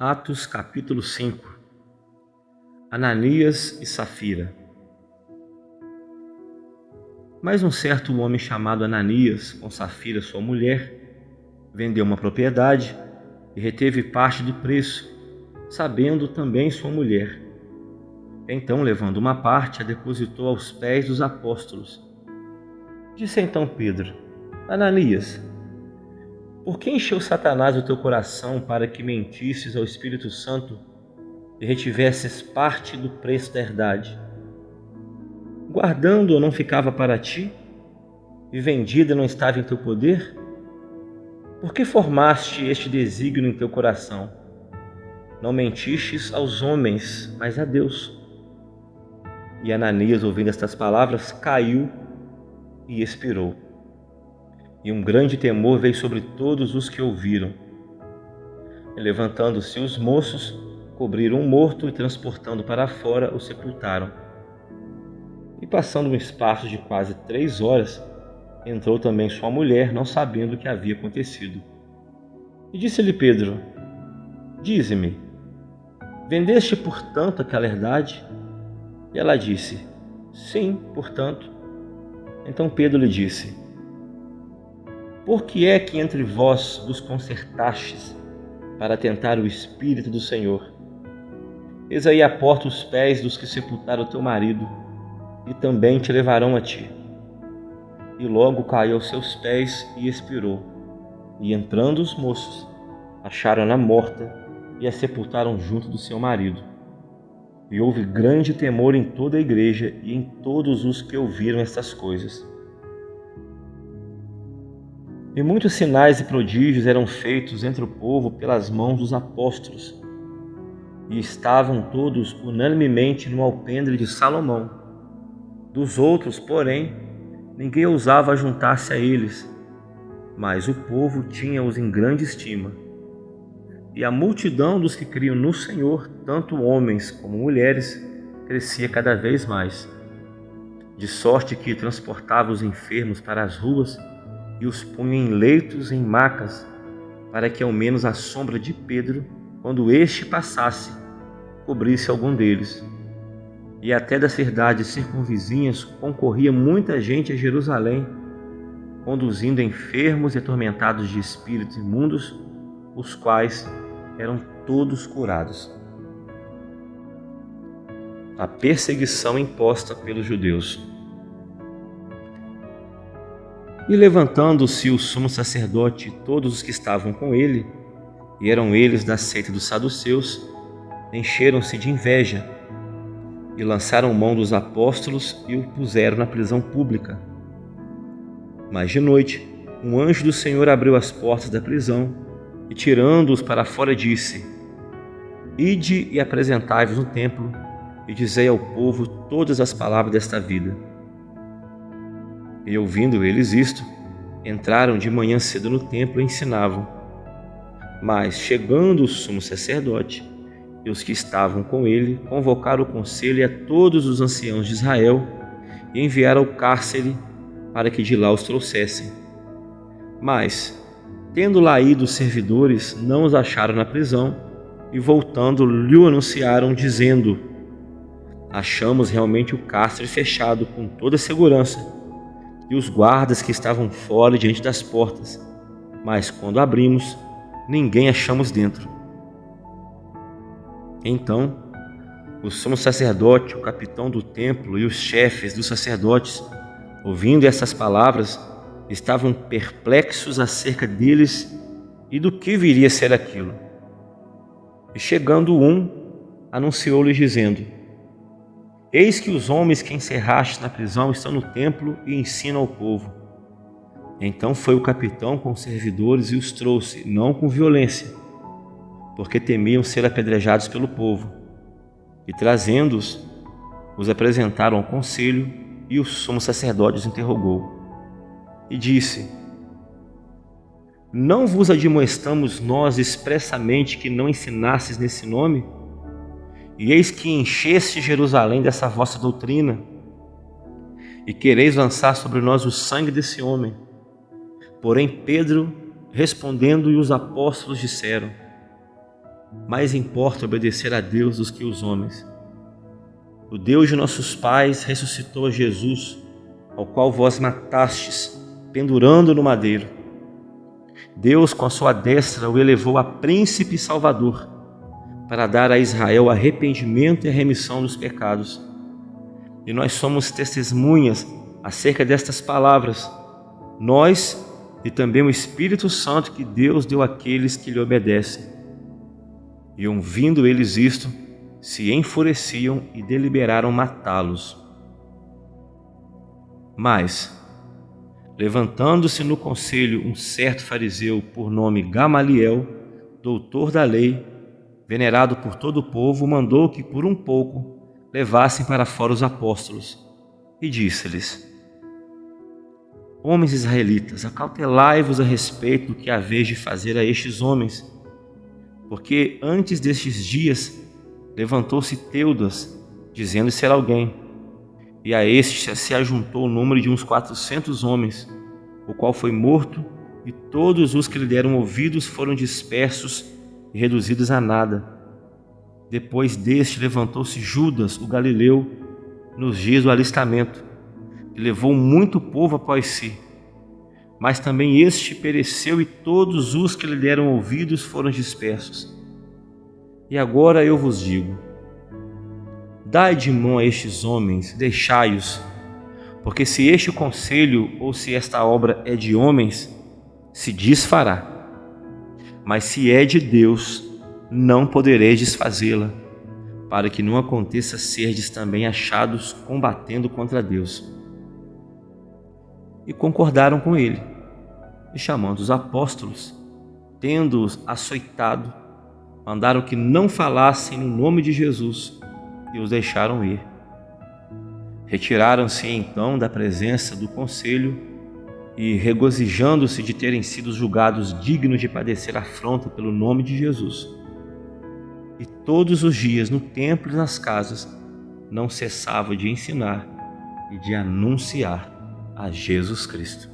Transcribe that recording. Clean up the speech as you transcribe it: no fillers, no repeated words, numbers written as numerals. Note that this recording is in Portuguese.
Atos capítulo 5. Ananias e Safira. Mas um certo homem chamado Ananias, com Safira sua mulher, vendeu uma propriedade e reteve parte do preço, sabendo também sua mulher. Então, levando uma parte, a depositou aos pés dos apóstolos. Disse então Pedro: Ananias, por que encheu Satanás o teu coração para que mentisses ao Espírito Santo e retivesses parte do preço da herdade? Guardando-a não ficava para ti, e vendida não estava em teu poder? Por que formaste este desígnio em teu coração? Não mentistes aos homens, mas a Deus. E Ananias, ouvindo estas palavras, caiu e expirou. E um grande temor veio sobre todos os que ouviram. E levantando-se os moços, cobriram o morto e, transportando para fora, o sepultaram. E passando um espaço de quase 3 horas, entrou também sua mulher, não sabendo o que havia acontecido. E disse-lhe Pedro: Dize-me, vendeste portanto aquela herdade? E ela disse: Sim, portanto. Então Pedro lhe disse: Por que é que entre vós vos concertastes para tentar o Espírito do Senhor? Eis aí à porta os pés dos que sepultaram teu marido, e também te levarão a ti. E logo caiu aos seus pés e expirou. E entrando os moços, acharam-na morta e a sepultaram junto do seu marido. E houve grande temor em toda a igreja e em todos os que ouviram estas coisas. E muitos sinais e prodígios eram feitos entre o povo pelas mãos dos apóstolos. E estavam todos unanimemente no alpendre de Salomão. Dos outros, porém, ninguém ousava juntar-se a eles, mas o povo tinha-os em grande estima. E a multidão dos que criam no Senhor, tanto homens como mulheres, crescia cada vez mais, de sorte que transportava os enfermos para as ruas e os punha em leitos e em macas, para que ao menos a sombra de Pedro, quando este passasse, cobrisse algum deles. E até das cidades circunvizinhas concorria muita gente a Jerusalém, conduzindo enfermos e atormentados de espíritos imundos, os quais eram todos curados. A perseguição imposta pelos judeus. E levantando-se o sumo sacerdote e todos os que estavam com ele, e eram eles da seita dos saduceus, encheram-se de inveja e lançaram mão dos apóstolos e o puseram na prisão pública. Mas de noite, um anjo do Senhor abriu as portas da prisão e, tirando-os para fora, disse: Ide e apresentai-vos no templo e dizei ao povo todas as palavras desta vida. E ouvindo eles isto, entraram de manhã cedo no templo e ensinavam. Mas, chegando o sumo sacerdote e os que estavam com ele, convocaram o conselho e a todos os anciãos de Israel e enviaram ao cárcere para que de lá os trouxessem. Mas, tendo lá ido os servidores, não os acharam na prisão e, voltando, lhe anunciaram, dizendo: Achamos realmente o cárcere fechado com toda a segurança e os guardas que estavam fora diante das portas, mas quando abrimos, ninguém achamos dentro. Então, o sumo sacerdote, o capitão do templo e os chefes dos sacerdotes, ouvindo essas palavras, estavam perplexos acerca deles e do que viria a ser aquilo. E chegando anunciou-lhes dizendo: Eis que os homens que encerraste na prisão estão no templo e ensinam ao povo. Então foi o capitão com os servidores e os trouxe, não com violência, porque temiam ser apedrejados pelo povo. E trazendo-os, os apresentaram ao conselho, e o sumo sacerdote os interrogou. E disse: Não vos admoestamos nós expressamente que não ensinasses nesse nome? E eis que encheste Jerusalém dessa vossa doutrina, e quereis lançar sobre nós o sangue desse homem. Porém Pedro, respondendo, e os apóstolos disseram: mais importa obedecer a Deus do que os homens. O Deus de nossos pais ressuscitou a Jesus, ao qual vós matastes, pendurando no madeiro. Deus, com a sua destra, o elevou a príncipe e salvador, para dar a Israel arrependimento e a remissão dos pecados. E nós somos testemunhas acerca destas palavras, nós e também o Espírito Santo que Deus deu àqueles que lhe obedecem. E ouvindo eles isto, se enfureciam e deliberaram matá-los. Mas, levantando-se no conselho um certo fariseu por nome Gamaliel, doutor da lei, venerado por todo o povo, mandou que por um pouco levassem para fora os apóstolos, e disse-lhes: Homens israelitas, acautelai-vos a respeito do que haveis de fazer a estes homens, porque antes destes dias levantou-se Teudas, dizendo ser alguém, e a este se ajuntou o número de uns 400 homens, o qual foi morto, e todos os que lhe deram ouvidos foram dispersos e reduzidos a nada. Depois deste levantou-se Judas, o Galileu, nos dias do alistamento, e levou muito povo após si. Mas também este pereceu, e todos os que lhe deram ouvidos foram dispersos. E agora eu vos digo: dai de mão a estes homens, deixai-os, porque se este conselho ou se esta obra é de homens, se desfará. Mas se é de Deus, não podereis desfazê-la, para que não aconteça serdes também achados combatendo contra Deus. E concordaram com ele, e chamando os apóstolos, tendo-os açoitado, mandaram que não falassem no nome de Jesus e os deixaram ir. Retiraram-se então da presença do conselho e, regozijando-se de terem sido julgados dignos de padecer afronta pelo nome de Jesus, e todos os dias no templo e nas casas não cessava de ensinar e de anunciar a Jesus Cristo.